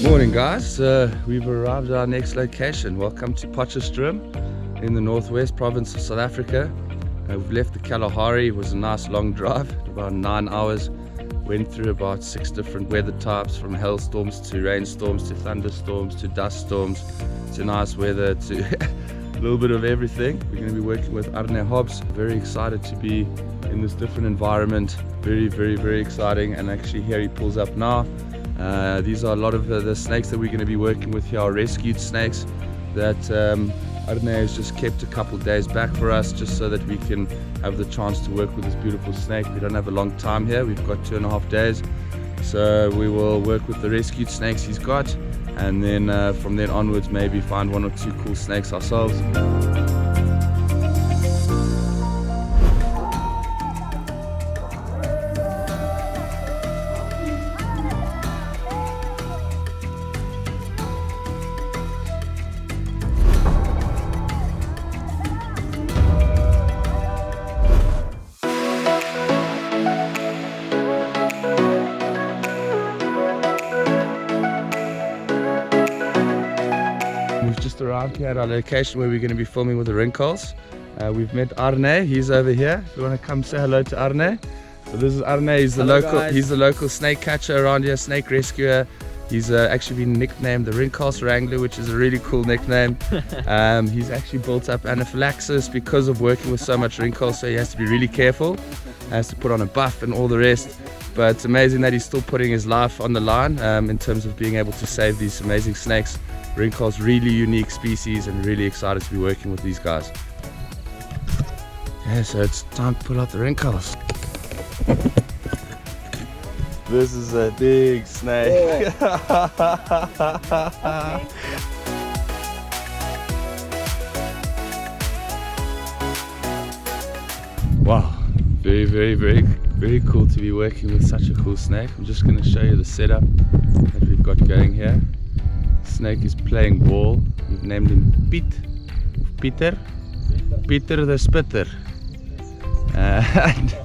Morning guys, we've arrived at our next location. Welcome to Potchefstroom in the northwest province of South Africa. We've left the Kalahari. It was a nice long drive, about 9 hours. Went through about 6 different weather types, from hailstorms to rainstorms to thunderstorms to dust storms to nice weather to a little bit of everything. We're going to be working with Arne Hobbs. Very excited to be in this different environment. Very exciting. And actually here he pulls up now. These are a lot of the snakes that we're going to be working with here, are rescued snakes that Arne has just kept a couple days back for us, just so that we can have the chance to work with this beautiful snake. We don't have a long time here, we've got 2.5 days, so we will work with the rescued snakes he's got, and then from then onwards maybe find 1 or 2 cool snakes ourselves. We've just arrived here at our location where we're going to be filming with the Rinkhals. We've met Arne, he's over here. If you want to come say hello to Arne. So this is Arne, he's the local snake catcher around here, snake rescuer. He's actually been nicknamed the Rinkhals Wrangler, which is a really cool nickname. He's actually built up anaphylaxis because of working with so much Rinkhals, so he has to be really careful. He has to put on a buff and all the rest. But it's amazing that he's still putting his life on the line in terms of being able to save these amazing snakes. Rinkhals, really unique species, and really excited to be working with these guys. Yeah, so it's time to pull out the Rinkhals. This is a big snake. Wow, very cool to be working with such a cool snake. I'm just going to show you the setup that we've got going here. Snake is playing ball. We've named him Peter the Spitter. And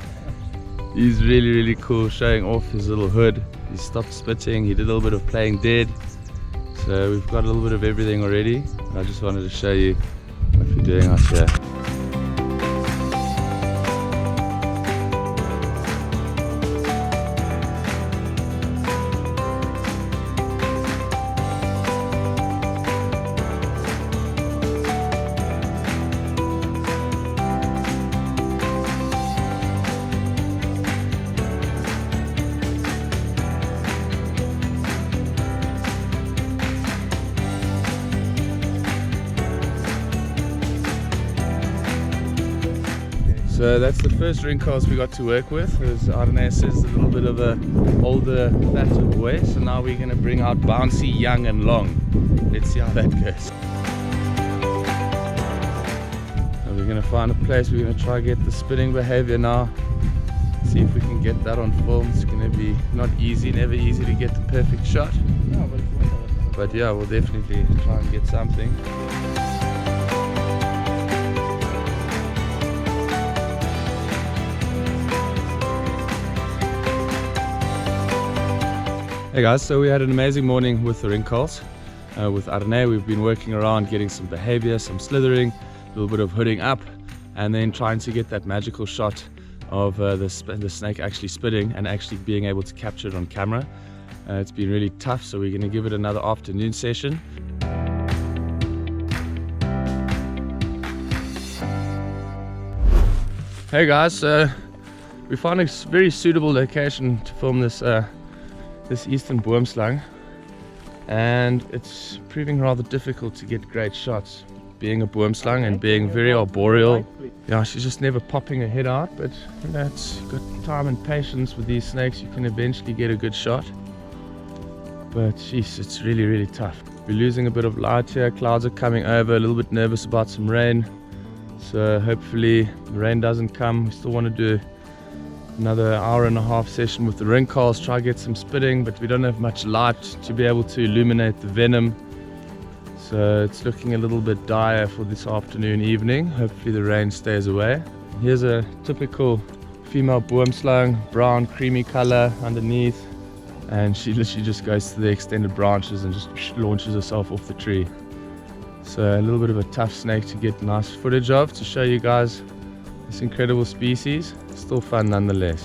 he's really cool, showing off his little hood. He stopped spitting, he did a little bit of playing dead. So we've got a little bit of everything already. I just wanted to show you what we're doing out here. So that's the first Rinkhals we got to work with. As Arne says, a little bit of a older, fatter boy. So now we're going to bring out Bouncy, Young and Long. Let's see how that goes. So we're going to find a place. We're going to try to get the spitting behavior now. See if we can get that on film. It's going to be not easy, never easy to get the perfect shot. No, but yeah, we'll definitely try and get something. Hey guys, so we had an amazing morning with the Rinkhals. With Arne, we've been working around getting some behavior, some slithering, a little bit of hooding up, and then trying to get that magical shot of the snake actually spitting and actually being able to capture it on camera. It's been really tough, so we're going to give it another afternoon session. Hey guys, we found a very suitable location to film this eastern Boomslang, and it's proving rather difficult to get great shots, being a Boomslang and being very arboreal. Yeah, she's just never popping her head out, but you know, it's got time and patience with these snakes, you can eventually get a good shot. But jeez, it's really tough. We're losing a bit of light here, clouds are coming over, a little bit nervous about some rain, so hopefully the rain doesn't come. We still want to do another 1.5 hour session with the Rinkhals, try to get some spitting, but we don't have much light to be able to illuminate the venom, so it's looking a little bit dire for this afternoon, evening. Hopefully the rain stays away. Here's a typical female Boomslang, brown creamy color underneath, and she literally just goes to the extended branches and just launches herself off the tree. So a little bit of a tough snake to get nice footage of to show you guys this incredible species. Still fun nonetheless.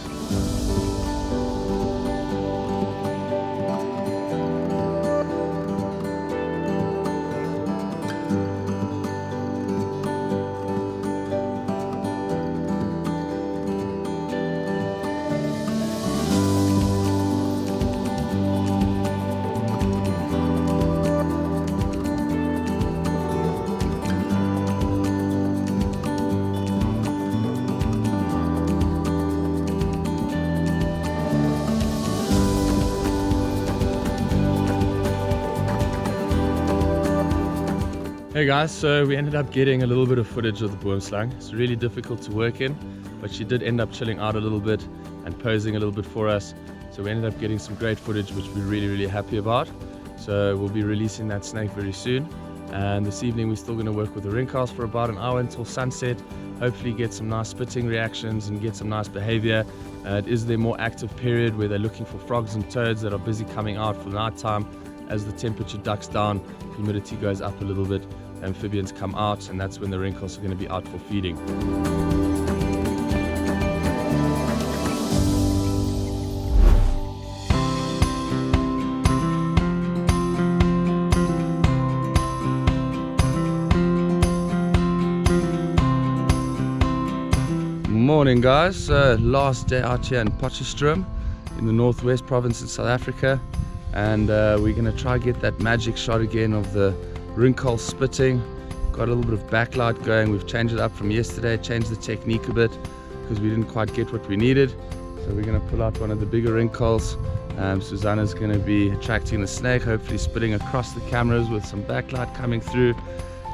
Hey guys, so we ended up getting a little bit of footage of the Boomslang. It's really difficult to work in, but she did end up chilling out a little bit and posing a little bit for us. So we ended up getting some great footage, which we're really happy about. So we'll be releasing that snake very soon. And this evening we're still going to work with the Rinkhals for about an hour until sunset. Hopefully get some nice spitting reactions and get some nice behavior. It is their more active period where they're looking for frogs and toads that are busy coming out for night time. As the temperature ducks down, humidity goes up a little bit, amphibians come out, and that's when the Rinkhals are going to be out for feeding. Morning guys, last day out here in Potchefstroom in the northwest province in South Africa, and we're going to try get that magic shot again of the Rinkhals spitting. Got a little bit of backlight going. We've changed it up from yesterday, changed the technique a bit because we didn't quite get what we needed. So we're going to pull out one of the bigger Rinkhals. Susanna's going to be attracting the snake, hopefully spitting across the cameras with some backlight coming through,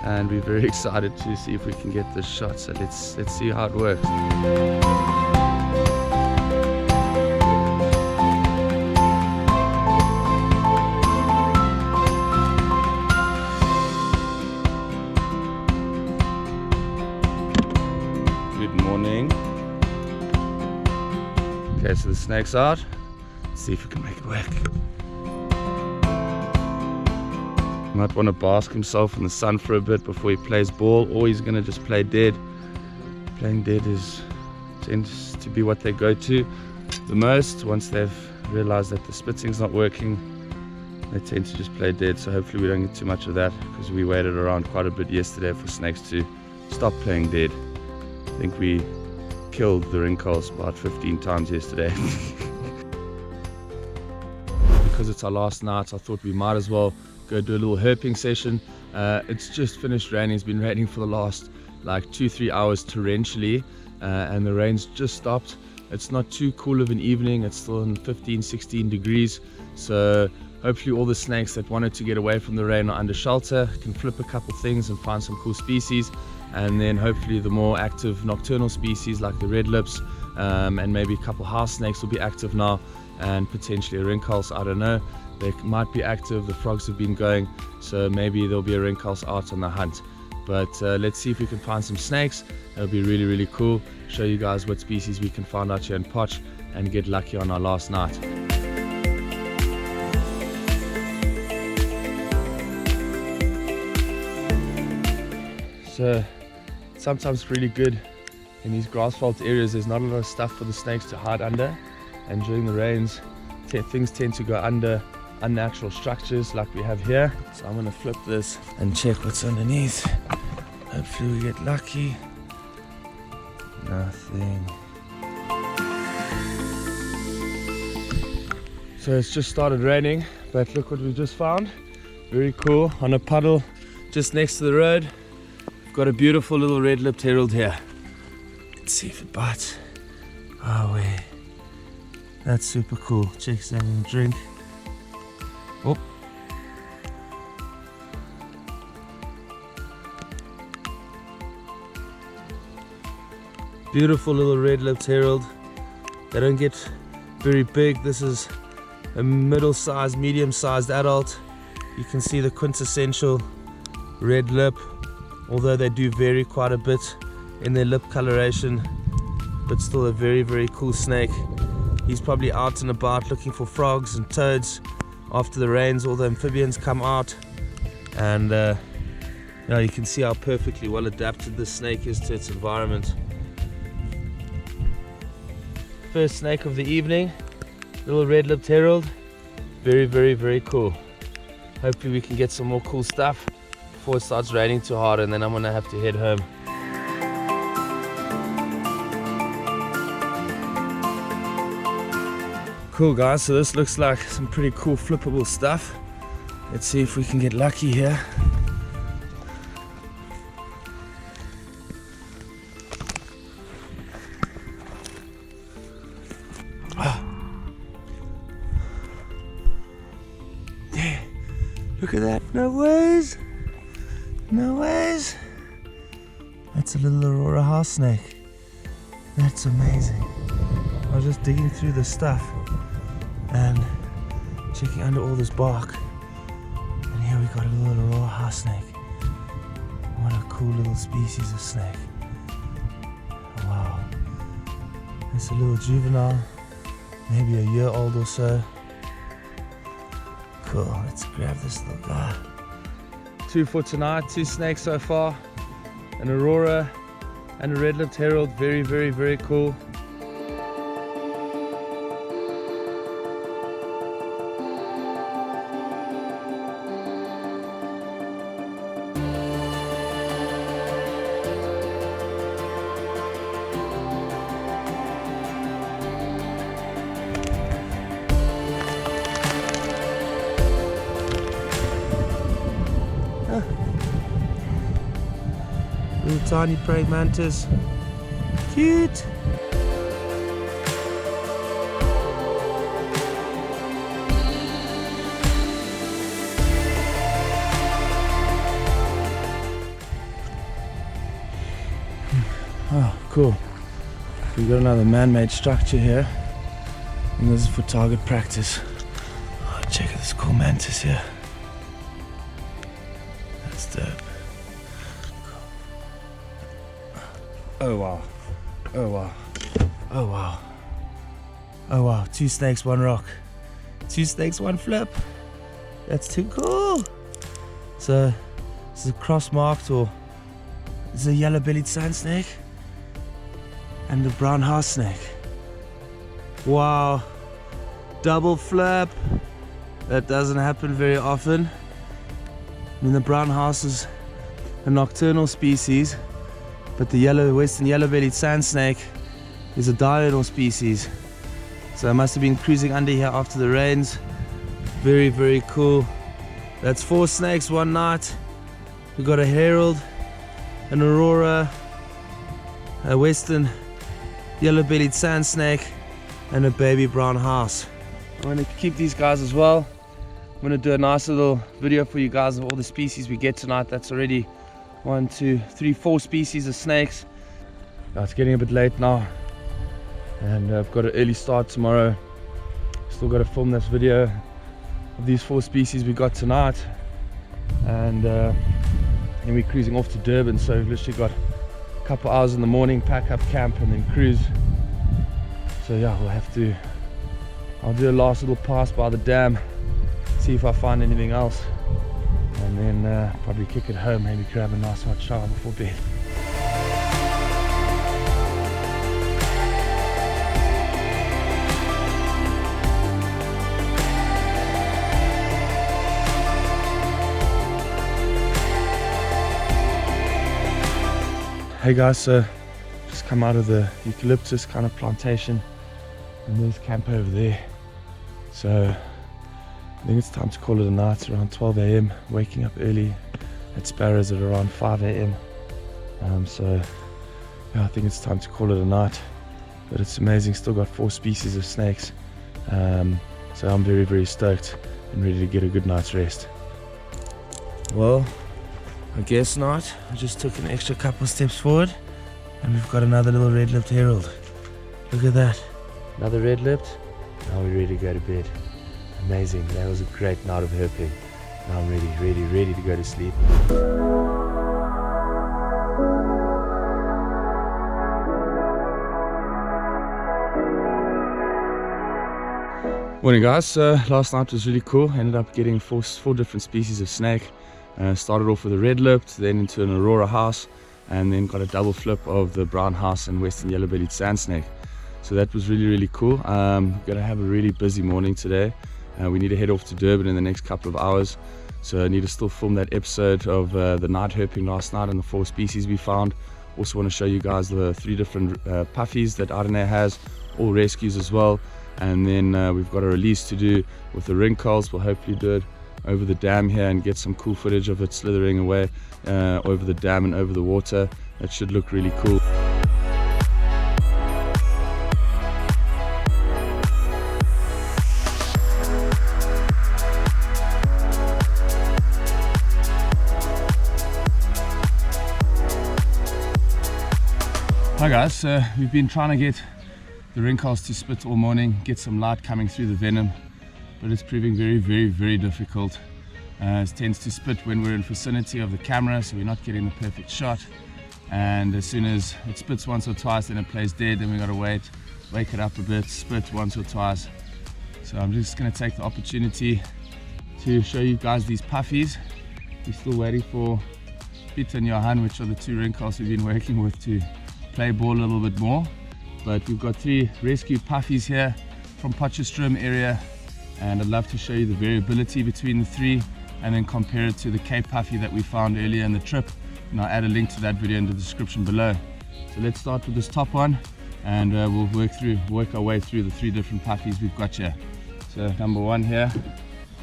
and we're very excited to see if we can get this shot. So let's see how it works. Good morning. Okay, so the snake's out. Let's see if we can make it work. Might want to bask himself in the sun for a bit before he plays ball, or he's going to just play dead. Playing dead tends to be what they go to the most. Once they've realized that the spitting's not working, they tend to just play dead. So hopefully we don't get too much of that, because we waited around quite a bit yesterday for snakes to stop playing dead. I think we killed the Rinkhals about 15 times yesterday. Because it's our last night, I thought we might as well go do a little herping session. It's just finished raining. It's been raining for the last like 2-3 hours torrentially, and the rain's just stopped. It's not too cool of an evening. It's still in 15-16 degrees, so hopefully all the snakes that wanted to get away from the rain are under shelter, can flip a couple things and find some cool species. And then hopefully the more active nocturnal species like the red lips, and maybe a couple house snakes will be active now, and potentially a Rinkhals, I don't know. They might be active. The frogs have been going, so maybe there'll be a Rinkhals out on the hunt. But let's see if we can find some snakes. It'll be really cool. Show you guys what species we can find out here in Potch and get lucky on our last night. So sometimes really good in these grass fault areas. There's not a lot of stuff for the snakes to hide under, and during the rains things tend to go under unnatural structures like we have here. So I'm going to flip this and check what's underneath. Hopefully we get lucky. Nothing. So it's just started raining, but look what we just found. Very cool. On a puddle just next to the road, we've got a beautiful little red-lipped herald here. Let's see if it bites. Oh wait, that's super cool. Check's having a drink. Oh, beautiful little red-lipped herald. They don't get very big. This is a middle-sized, medium-sized adult. You can see the quintessential red lip, although they do vary quite a bit in their lip coloration, but still a very cool snake. He's probably out and about looking for frogs and toads. After the rains, all the amphibians come out, and now you can see how perfectly well adapted this snake is to its environment. First snake of the evening, little red-lipped herald. Very, very, very cool. Hopefully we can get some more cool stuff before it starts raining too hard, and then I'm gonna have to head home. Cool guys, so this looks like some pretty cool flippable stuff. Let's see if we can get lucky here. Yeah, look at that. No ways. No ways. That's a little Aurora house snake. That's amazing. I was just digging through the stuff and checking under all this bark, and here we got a little Aurora house snake. What a cool little species of snake. Wow. It's a little juvenile, maybe a year old or so. Cool, let's grab this little guy. 2 for tonight, 2 snakes so far, an Aurora and a red-lipped herald. Very, very, very cool. Little tiny praying mantis. Cute! Oh, cool. We've got another man-made structure here, and this is for target practice. Oh, check out this cool mantis here. That's dope. Oh wow. Oh wow. Oh wow. Oh wow. 2 snakes, 1 rock. 2 snakes, 1 flip. That's too cool. So this is a cross-marked, or this is a yellow-bellied sand snake and a brown house snake. Wow. Double flip. That doesn't happen very often. I mean, the brown house is a nocturnal species, but the western yellow-bellied sand snake is a diurnal species. So I must have been cruising under here after the rains. Very, very cool. That's 4 snakes one night. We got a herald, an Aurora, a western yellow-bellied sand snake, and a baby brown house. I'm going to keep these guys as well. I'm going to do a nice little video for you guys of all the species we get tonight. That's already 1, 2, 3, 4 species of snakes. Now it's getting a bit late now, and I've got an early start tomorrow. Still got to film this video of these 4 species we got tonight, and then we're cruising off to Durban. So we've literally got a couple hours in the morning, pack up camp, and then cruise. So yeah, I'll do a last little pass by the dam, see if I find anything else, and then probably kick it home, maybe grab a nice hot shower before bed. Hey guys, so just come out of the eucalyptus kind of plantation, and there's camp over there. So I think it's time to call it a night. It's around 12 a.m. waking up early at Sparrows at around 5 a.m. So yeah, I think it's time to call it a night. But it's amazing, still got 4 species of snakes. So I'm very, very stoked and ready to get a good night's rest. Well, I guess not. I just took an extra couple steps forward, and we've got another little red-lipped herald. Look at that. Another red-lipped. Now we're ready to go to bed. Amazing. That was a great night of herping. Now I'm ready to go to sleep. Morning guys, last night was really cool. Ended up getting four different species of snake. Started off with a red-lipped, then into an aurora house, and then got a double flip of the brown house and western yellow-bellied sand snake. So that was really cool. Gonna have a really busy morning today. We need to head off to Durban in the next couple of hours, so I need to still film that episode of the night herping last night and the 4 species we found. Also want to show you guys the 3 different puffies that Adonai has, all rescues as well. And then we've got a release to do with the Rinkhals. We'll hopefully do it over the dam here and get some cool footage of it slithering away over the dam and over the water. That should look really cool. Hi guys, we've been trying to get the Rinkhals to spit all morning, get some light coming through the venom, but it's proving very difficult. It tends to spit when we're in vicinity of the camera, so we're not getting the perfect shot, and as soon as it spits once or twice then it plays dead, then we got to wake it up a bit, spit once or twice. So I'm just going to take the opportunity to show you guys these puffies. We're still waiting for Peter and Johan, which are the 2 Rinkhals we've been working with, to play ball a little bit more. But we've got 3 rescue puffies here from Potchefstroom area, and I'd love to show you the variability between the 3 and then compare it to the Cape puffy that we found earlier in the trip, and I'll add a link to that video in the description below. So let's start with this top one, and we'll work our way through the 3 different puffies we've got here. So number 1 here,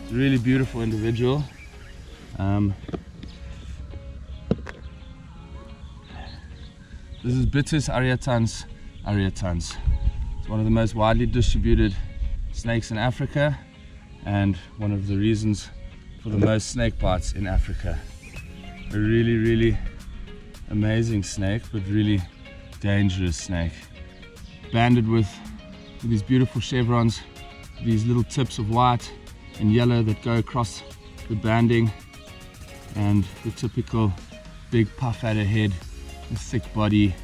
it's a really beautiful individual. This is Bitus arietans. It's one of the most widely distributed snakes in Africa, and one of the reasons for the most snake bites in Africa. A really amazing snake, but really dangerous snake. Banded with these beautiful chevrons, these little tips of white and yellow that go across the banding, and the typical big puff at her head, a thick body,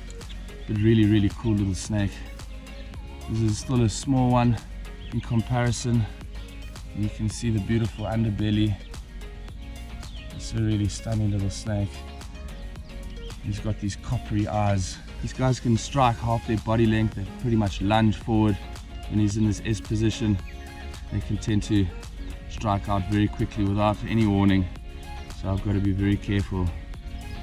but really cool little snake. This is still a small one in comparison. You can see the beautiful underbelly. It's a really stunning little snake. He's got these coppery eyes. These guys can strike half their body length. They pretty much lunge forward when he's in this S position. They can tend to strike out very quickly without any warning, so I've got to be very careful.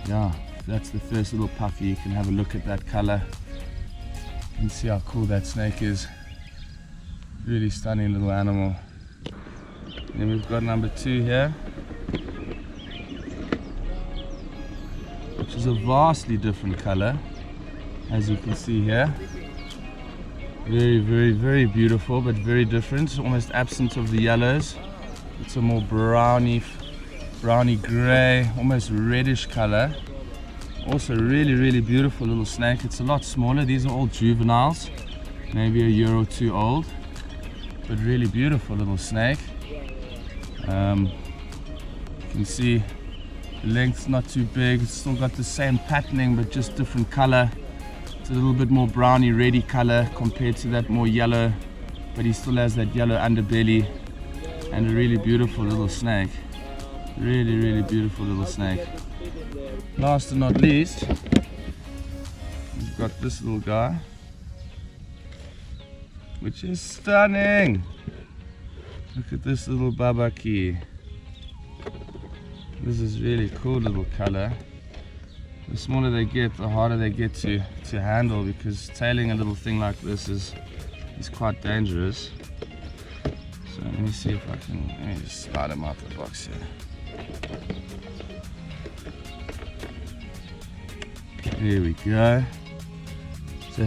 Yeah, that's the first little puffy. You can have a look at that color and see how cool that snake is. Really stunning little animal. And then we've got number 2 here, which is a vastly different color, as you can see here. Very beautiful, but very different. Almost absent of the yellows. It's a more browny gray, almost reddish color. Also really beautiful little snake. It's a lot smaller. These are all juveniles, maybe a year or 2 old, but really beautiful little snake. You can see the length's not too big. It's still got the same patterning, but just different color. It's a little bit more browny reddy color compared to that more yellow, but he still has that yellow underbelly, and a really beautiful little snake. Really beautiful little snake. Last and not least, we've got this little guy, which is stunning. Look at this little babaki. This is really cool little color. The smaller they get, the harder they get to handle, because tailing a little thing like this is quite dangerous. So let me see if I can, let me just slide him out the box here. There we go. So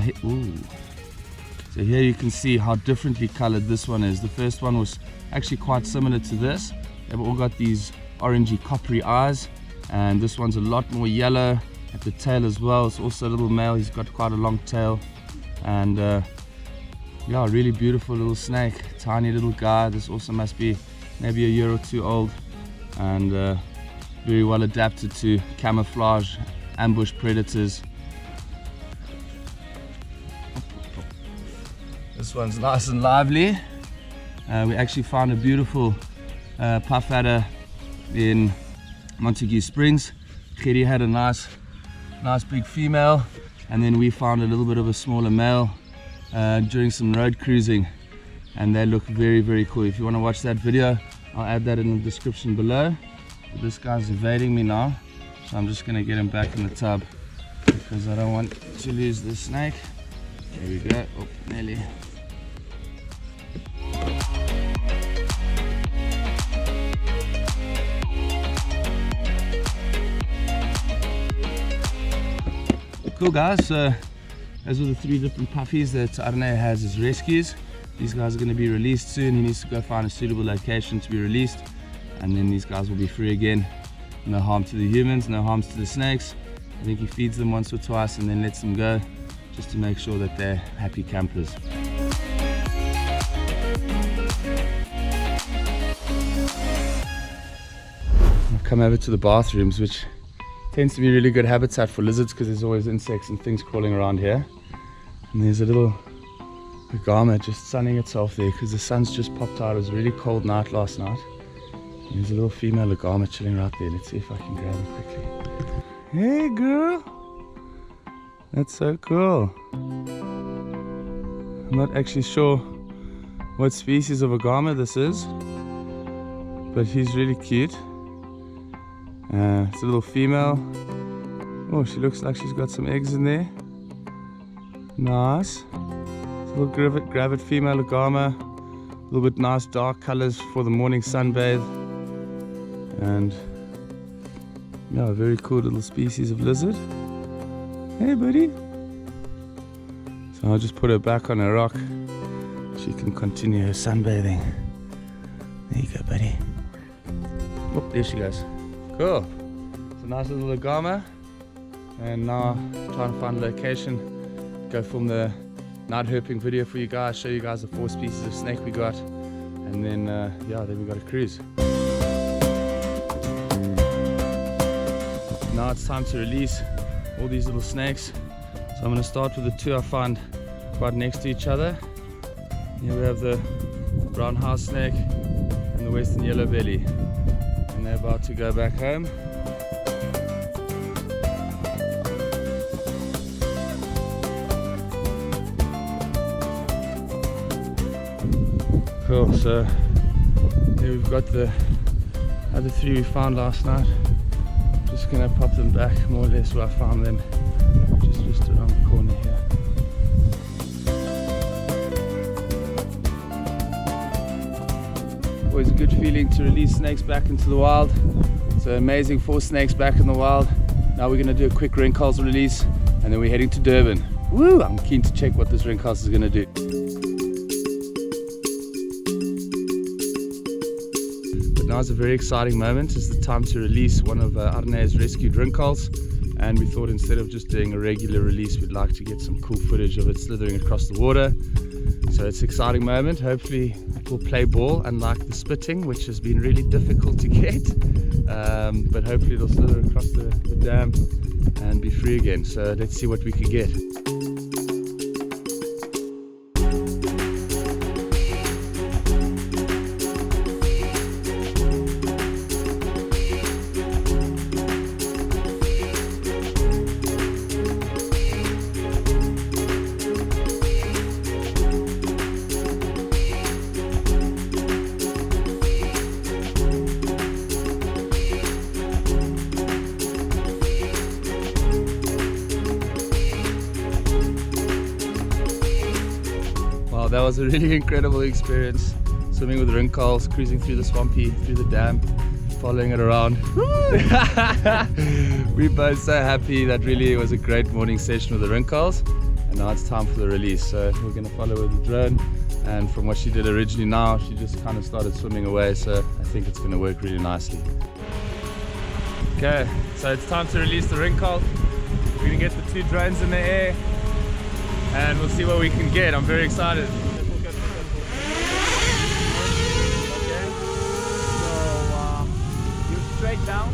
here you can see how differently colored this one is. The first one was actually quite similar to this. They've all got these orangey coppery eyes, and this one's a lot more yellow at the tail as well. It's also a little male. He's got quite a long tail, and yeah, really beautiful little snake. Tiny little guy. This also must be maybe a year or 2 old, and very well adapted to camouflage, ambush predators. This one's nice and lively. We actually found a beautiful puff adder in Montague Springs. Kitty had a nice big female, and then we found a little bit of a smaller male during some road cruising, and they look very, very cool. If you want to watch that video, I'll add that in the description below. But this guy's evading me now, so I'm just going to get him back in the tub because I don't want to lose the snake. There we go. Oh, nearly. Cool guys, so those are the 3 different puppies that Arne has as rescues. These guys are going to be released soon. He needs to go find a suitable location to be released, and then these guys will be free again. No harm to the humans, no harm to the snakes. I think he feeds them once or twice and then lets them go, just to make sure that they're happy campers. I've come over to the bathrooms, which tends to be really good habitat for lizards because there's always insects and things crawling around here. And there's a little agama just sunning itself there because the sun's just popped out. It was a really cold night last night. And there's a little female agama chilling right there. Let's see if I can grab her quickly. Hey girl! That's so cool. I'm not actually sure what species of agama this is, but he's really cute. It's a little female. Oh, she looks like she's got some eggs in there. Nice. It's a little gravid female agama. A little bit nice dark colors for the morning sunbathe. And yeah, a very cool little species of lizard. Hey buddy. So I'll just put her back on a rock. She can continue her sunbathing. There you go, buddy. Oh, there she goes. Cool. It's a nice little agama, and now trying to find a location, go film the night herping video for you guys, show you guys the 4 species of snake we got, and then yeah, then we got a cruise. Now it's time to release all these little snakes. So I'm going to start with the 2 I found right next to each other. Here we have the brown house snake and the western yellow belly. And they're about to go back home. Cool, so here we've got the other 3 we found last night. Just gonna pop them back more or less where I found them, just around the corner here. Always a good feeling to release snakes back into the wild. So amazing 4 snakes back in the wild. Now we're going to do a quick Rinkhals release, and then we're heading to Durban. Woo! I'm keen to check what this Rinkhals is going to do. But now is a very exciting moment. It's the time to release one of Arne's rescued Rinkhals. And we thought instead of just doing a regular release, we'd like to get some cool footage of it slithering across the water. So it's an exciting moment. Hopefully it will play ball, unlike the spitting, which has been really difficult to get. But hopefully it'll slither across the dam and be free again. So let's see what we can get. That was a really incredible experience, swimming with Rinkhals, cruising through the swampy, through the dam, following it around. We're both so happy. That really was a great morning session with the Rinkhals, and now it's time for the release. So we're going to follow with the drone, and from what she did originally, now she just kind of started swimming away, so I think it's going to work really nicely. Okay, so it's time to release the Rinkhals. We're going to get the 2 drones in the air, and we'll see what we can get. I'm very excited. Okay, so you're straight down.